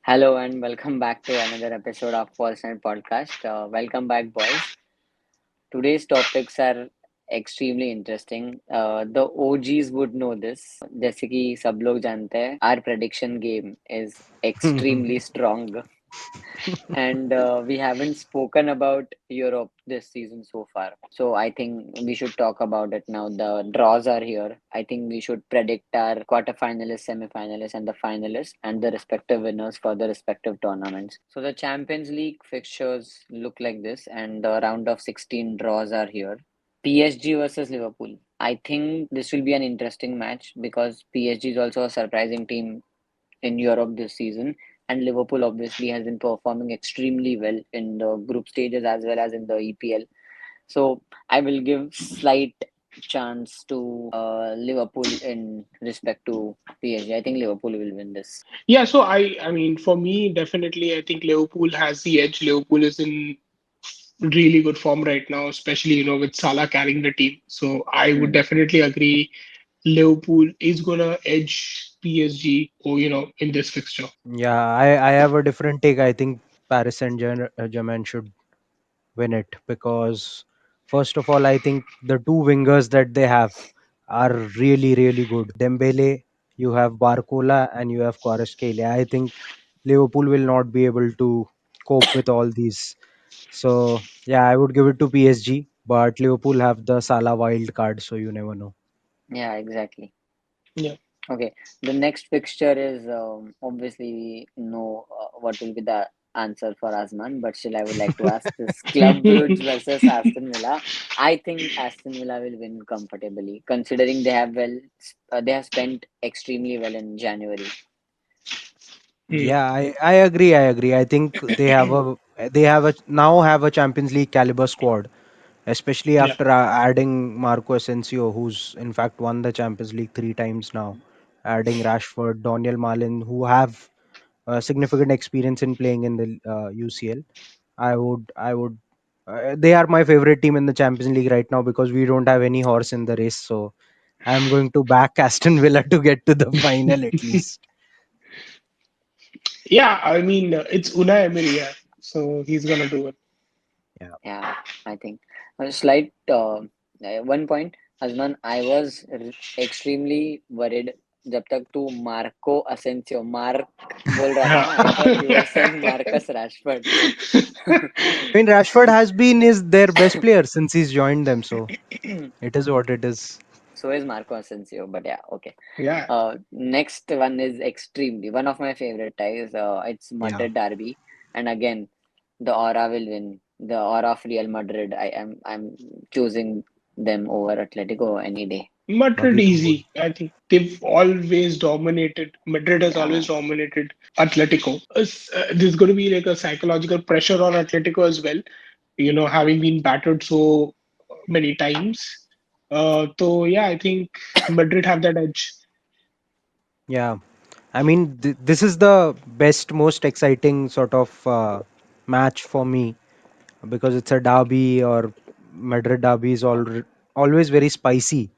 Hello and welcome back to another episode of TheFalse9Podcast. Welcome back, boys. Today's topics are extremely interesting. The OGs would know this. जैसे कि सब लोग जानते हैं, our prediction game is extremely strong. And we haven't spoken about Europe this season so far. So I think we should talk about it now. The draws are here. I think we should predict our quarterfinalists, semifinalists, and the finalists and the respective winners for the respective tournaments. So the Champions League fixtures look like this, and the round of 16 draws are here. PSG versus Liverpool. I think this will be an interesting match because PSG is also a surprising team in Europe this season. And Liverpool obviously has been performing extremely well in the group stages as well as in the EPL. So I will give slight chance to Liverpool in respect to PSG. I think Liverpool will win this. Yeah, so I mean, for me, definitely, I think Liverpool has the edge. Liverpool is in really good form right now, especially with Salah carrying the team. So I would Hmm. definitely agree. Liverpool is gonna edge PSG, or in this fixture. Yeah, I have a different take. I think Paris Saint-Germain should win it because, first of all, I think the two wingers that they have are really, really good. You have Dembele, you have Barcola, and you have Kvaratskhelia. I think Liverpool will not be able to cope with all these. So, yeah, I would give it to PSG, but Liverpool have the Salah wild card, so you never know. Yeah, exactly. Yeah. Okay, the next fixture is obviously we know what will be the answer for Asman, but still I would like to ask this Club Brugge versus Aston Villa. I think Aston Villa will win comfortably, considering they have spent extremely well in January. Hmm. Yeah, I agree. I agree. I think they now have a Champions League caliber squad, especially Yeah. after adding Marco Asensio, who's in fact won the Champions League three times now. Adding Rashford, Daniel Malin, who have significant experience in playing in the UCL. I would. They are my favorite team in the Champions League right now because we don't have any horse in the race. So I'm going to back Aston Villa to get to the final at least. Yeah, I mean, it's Unai Emery, yeah. So he's gonna do it. Yeah. Yeah, I think a slight one point, Asman. I was extremely worried जब तक तू Marco Asensio mark बोल रहा था ना. I thought you were saying Marcus Rashford. I mean, Rashford has been is their best player since he's joined them, so it is what it is. So is Marco Asensio, but yeah, okay. Yeah. Next one is extremely one of my favorite ties. It's Yeah. Madrid derby, and again, the aura will win. The aura of Real Madrid. I'm choosing them over Atletico any day. Madrid Madrid would. easy. I think they've always dominated. Madrid has Yeah, always dominated Atletico. There's going to be like a psychological pressure on Atletico as well. Having been battered so many times. So yeah, I think Madrid have that edge. Yeah. I mean, this is the best, most exciting sort of match for me because it's a derby or Madrid derby is always very spicy.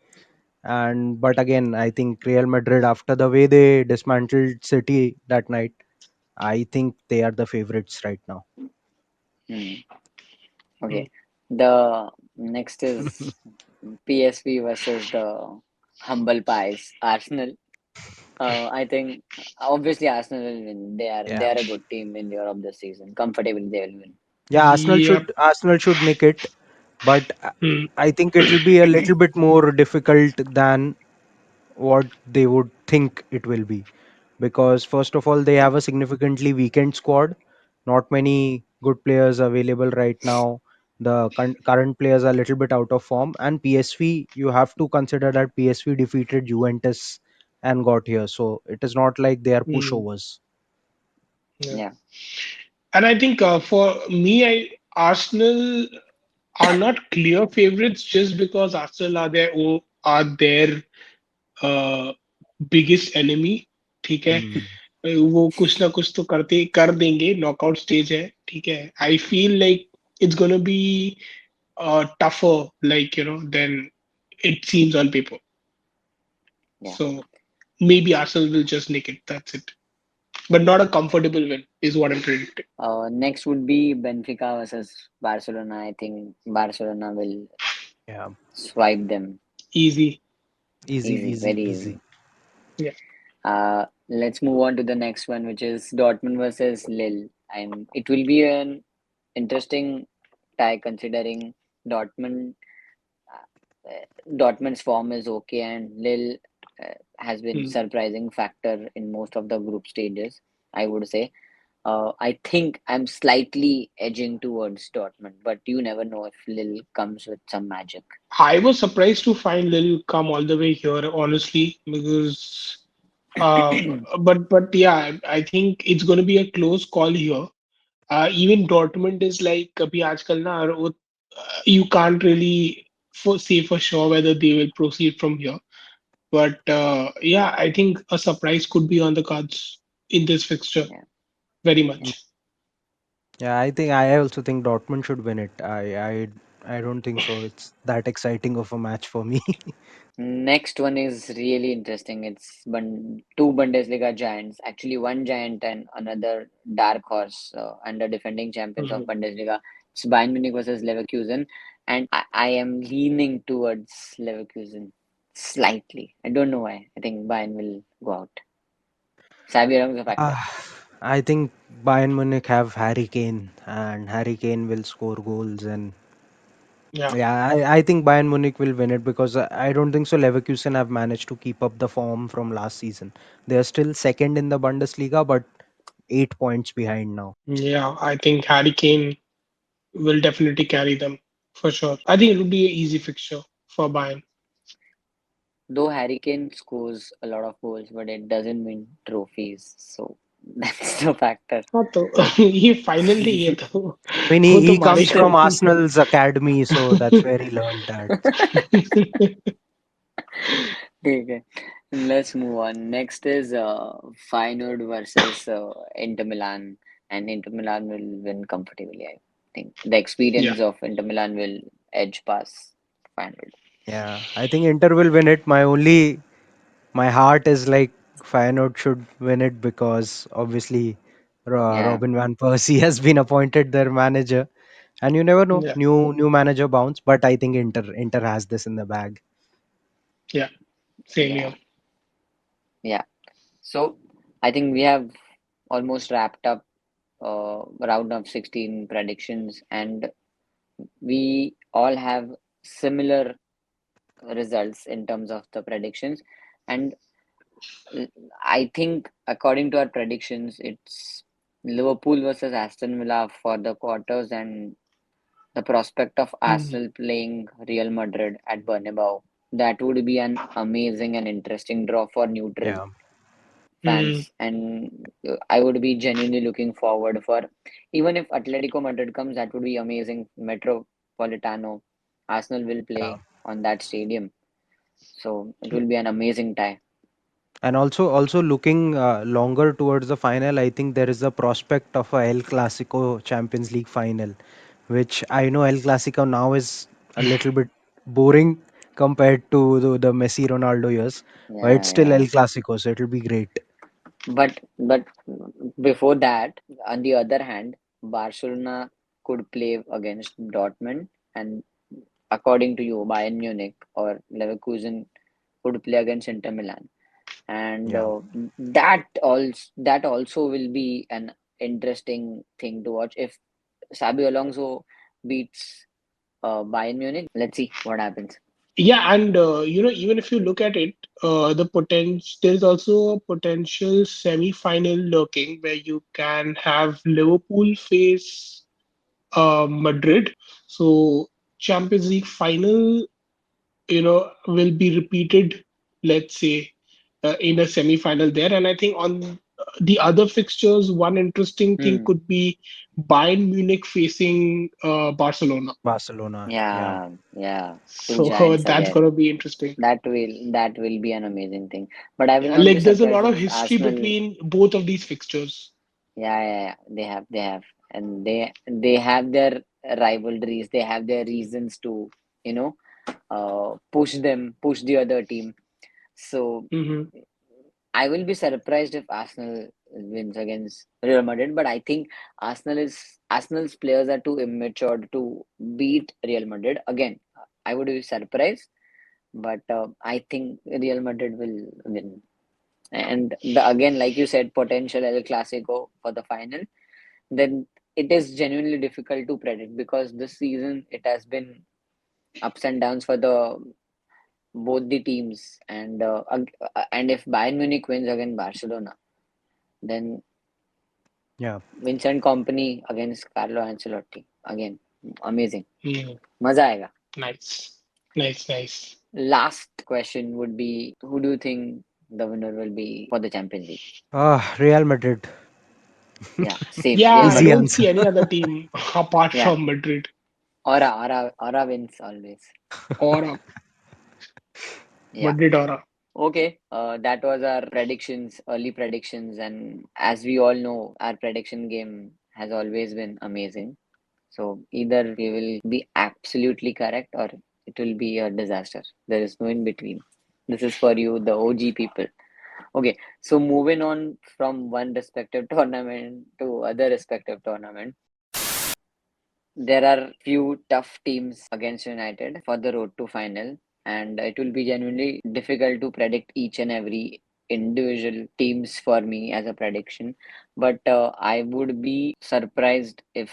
And but again, I think Real Madrid, after the way they dismantled City that night, I think they are the favorites right now. hmm. Mm. Okay. The next is PSV versus the humble pies Arsenal. I think obviously Arsenal will win. They Yeah. are a good team in Europe this season. Comfortably they will win. Yeah, Yep. Arsenal should nick it, but Mm. I think it will be a little bit more difficult than what they would think it will be because first of all they have a significantly weakened squad, not many good players available right now. The current players are a little bit out of form, and PSV, you have to consider that PSV defeated Juventus and got here, so it is not like they are Mm. pushovers. Yeah. Yeah. And I think for me, Arsenal are not clear favorites just because Arsenal are their uh, biggest enemy. ठीक है. Hmm. वो कुछ ना कुछ तो करते कर देंगे. नॉकआउट स्टेज है. ठीक है. I feel like it's gonna be tougher, like than it seems on paper. Yeah. So maybe Arsenal will just nick it. That's it. but not a comfortable win, is what I'm predicting. Next would be Benfica versus Barcelona. I think Barcelona will Yeah, swipe them Easy. easy, easy, easy, very easy. easy. Yeah. Let's move on to the next one, which is Dortmund versus Lille. And it will be an interesting tie considering Dortmund. Dortmund's form is okay, and Lille has been Mm. surprising factor in most of the group stages. I would say. I think I'm slightly edging towards Dortmund, but you never know if Lille comes with some magic. I was surprised to find Lil come all the way here, honestly, because uh, but yeah, I think it's going to be a close call here. Even Dortmund is like अभी आजकल ना you can't really say for sure whether they will proceed from here. But yeah, I think a surprise could be on the cards in this fixture Yeah. very Mm. much. Yeah, I also think Dortmund should win it. I don't think so. It's that exciting of a match for me. Next one is really interesting. It's two Bundesliga giants, actually one giant and another dark horse, and the defending champions of Mhm. Bundesliga. It's Bayern Munich versus Leverkusen, and I am leaning towards Leverkusen slightly. I don't know why. I think Bayern will go out. Xavi Alonso factor. Ah, I think Bayern Munich have Harry Kane, and Harry Kane will score goals. And Yeah, yeah, I think Bayern Munich will win it because I don't think so. Leverkusen have managed to keep up the form from last season. They are still second in the Bundesliga, but 8 points behind now. yeah, I think Harry Kane will definitely carry them for sure. I think it will be an easy fixture for Bayern. Though Harry Kane scores a lot of goals, but it doesn't win trophies. So that's the factor. हाँ तो ये finally ये तो I mean, वो तो he comes मारेगा from So, नहीं. Arsenal's academy, so that's where he learned that. okay, let's move on. Next is Feyenoord versus Inter Milan, and Inter Milan will win comfortably. I think the Yeah, experience of Inter Milan will edge past Feyenoord. Yeah, I think Inter will win it. My heart is like Feyenoord should win it because obviously Yeah, Robin van Persie has been appointed their manager, and you never know, yeah, new manager bounce. But I think Inter has this in the bag. yeah. Same yeah, here. yeah. So I think we have almost wrapped up round of 16 predictions, and we all have similar results in terms of the predictions. And I think, according to our predictions, it's Liverpool versus Aston Villa for the quarters, and the prospect of Mm. Arsenal playing Real Madrid at Bernabeu. That would be an amazing and interesting draw for neutral Yeah, Mm. fans, and I would be genuinely looking forward for, even if Atletico Madrid comes, that would be amazing. Metropolitano, Arsenal will yeah. play on that stadium, so it Yeah, will be an amazing tie. And also looking longer towards the final, I think there is a prospect of a El Clasico Champions League final, which I know El Clasico now is a little bit boring compared to the Messi Ronaldo years, but it's Yeah, still El yeah. Clasico, so it'll be great. But before that, on the other hand, Barcelona could play against Dortmund, and according to you, Bayern Munich or Leverkusen could play against Inter Milan, and Yeah. that also will be an interesting thing to watch if Xabi Alonso beats Bayern Munich. Let's see what happens. yeah, and even if you look at it, the potential there's also a potential semi-final lurking where you can have Liverpool face Madrid. So Champions League final, will be repeated, let's say, in a semi-final there. And I think on the other fixtures, one interesting thing Hmm. could be Bayern Munich facing Barcelona. Barcelona. Yeah. Yeah, yeah. Two So giants that's again. gonna be interesting. That will be an amazing thing. But I will Yeah, not be like there's a surprised lot of if history Arsenal. between both of these fixtures. Yeah, yeah, yeah. They have, and they have their rivalries. They have their reasons to, you know, push the other team. So Hmm. I will be surprised if Arsenal wins against Real Madrid, but I think Arsenal's players are too immature to beat Real Madrid. Again, I would be surprised, but I think Real Madrid will win. And again, like you said, potential El Clasico for the final, then it is genuinely difficult to predict because this season it has been ups and downs for the both the teams, and if Bayern Munich wins against Barcelona, then Yeah. Vincent Company against Carlo Ancelotti again, amazing, Mm, मजा आएगा. nice. Nice, nice. Last question would be, who do you think the winner will be for the Champions League? Real Madrid. Yeah, same, Yeah, Real I Easy Madrid. don't answer. see any other team apart Yeah, from Madrid. aura wins always. Or Yeah. Madrid aura. Okay, that was our predictions, early predictions, and as we all know, our prediction game has always been amazing. So either we will be absolutely correct or it will be a disaster. There is no in between. This is for you, the OG people. Okay, so moving on from one respective tournament to other respective tournament, there are few tough teams against United for the road to final, and it will be genuinely difficult to predict each and every individual teams for me as a prediction. But I would be surprised if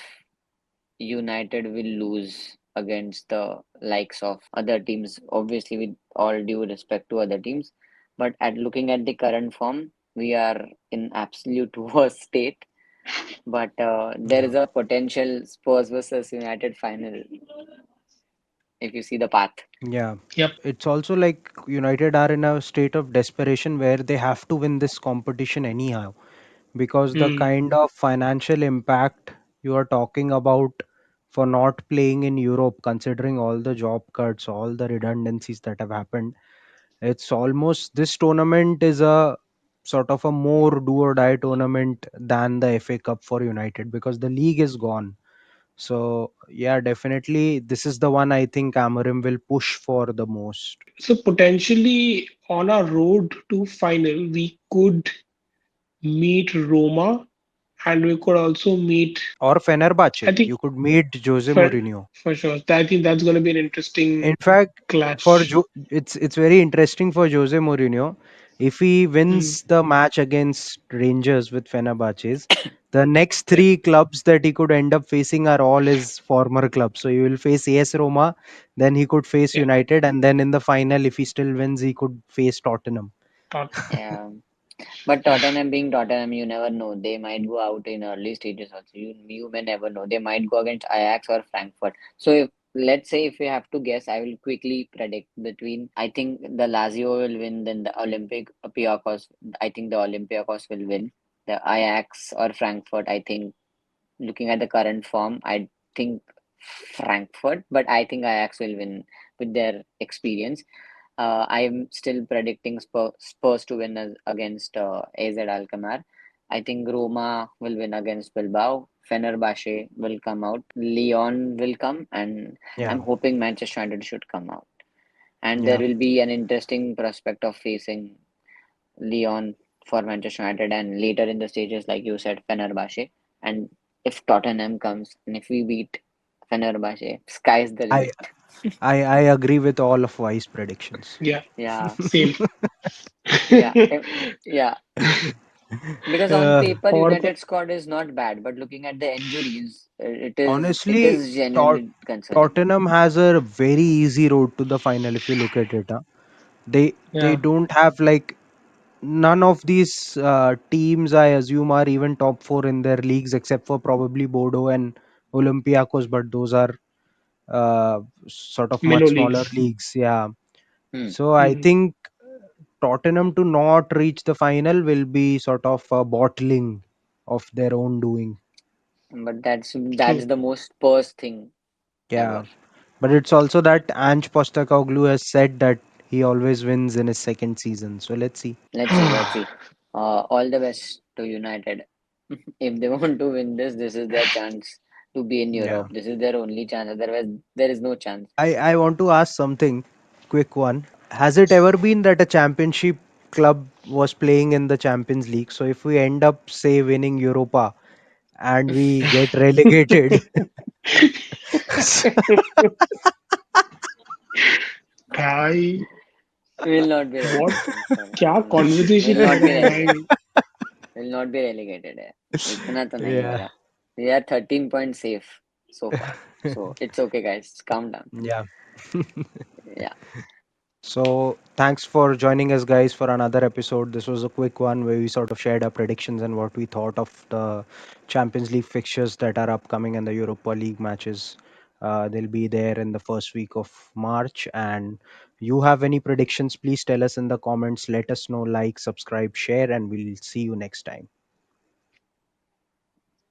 United will lose against the likes of other teams, obviously, with all due respect to other teams. But at looking at the current form, we are in absolute worst state. But there Yeah. is a potential Spurs versus United final if you see the path. Yeah. Yep. It's also like United are in a state of desperation where they have to win this competition anyhow, because the Mm. kind of financial impact you are talking about for not playing in Europe, considering all the job cuts, all the redundancies that have happened, it's almost this tournament is a sort of a more do or die tournament than the FA Cup for United because the league is gone. So yeah, definitely this is the one I think Amorim will push for the most. So potentially on our road to final, we could meet Roma and we could also meet, Or I Fenerbahce, think, you could meet Jose for, Mourinho. for sure. I think that's going to be an interesting In fact, clash. it's very interesting for Jose Mourinho. If he Mm. wins the match against Rangers with Fenerbahce, the next three clubs that he could end up facing are all his former clubs. So he will face AS Roma, then he could face Yeah. United, and then in the final, if he still wins, he could face Tottenham. Not- Yeah. But Tottenham being Tottenham, you never know. They might go out in early stages also. You may never know. They might go against Ajax or Frankfurt. So if let's say if we have to guess, I will quickly predict between I think the Lazio will win, then the Olympiacos. I think the Olympiacos will win. The Ajax or Frankfurt, I think looking at the current form, I think Frankfurt, but I think Ajax will win with their experience. I'm still predicting Spurs to win against AZ Alkmaar. I think Roma will win against Bilbao. Fenerbahce will come out. Lyon will come, and Yeah, I'm hoping Manchester United should come out. And there yeah, will be an interesting prospect of facing Lyon for Manchester United, and later in the stages, like you said, Fenerbahce. And if Tottenham comes, and if we beat Fenerbahce, sky's the I limit. I agree with all of Wise predictions. yeah. Yeah, Same. yeah, yeah. Because on uh, paper, Or United squad is not bad, but looking at the injuries, it Honestly, is genuinely concerning. Tottenham has a very easy road to the final if you look at it. Huh? They yeah, don't have like none of these teams I assume are even top four in their leagues except for probably Bodo and Olympiacos, but those are sort of minnow much smaller leagues. leagues. Yeah. Hmm. So I Mhm. think Tottenham to not reach the final will be sort of a bottling of their own doing. But that's True. the most Spurs thing ever. Yeah. But it's also that Ange Postecoglou has said that he always wins in his second season. So let's see. Let's see, let's see. All the best to United. If they want to win this, this is their chance to be in Yeah. Europe. This is their only chance. Otherwise, there is no chance. I want to ask something, quick one. Has it ever been that a championship club was playing in the Champions League. So if we end up, say, winning Europa and we get relegated, भाई Will not be what relegated. Sorry. क्या No, no. Conversation Will हो not रहा be है relegated. भाई. Will not be relegated है. इतना तो नहीं yeah, होगा. We are 13 points safe so far. So it's okay, guys. Calm down. yeah. Yeah. So, thanks for joining us, guys, for another episode. This was a quick one where we sort of shared our predictions and what we thought of the Champions League fixtures that are upcoming and the Europa League matches. They'll be there in the first week of March. And you have any predictions, please tell us in the comments. Let us know, like, subscribe, share, and we'll see you next time.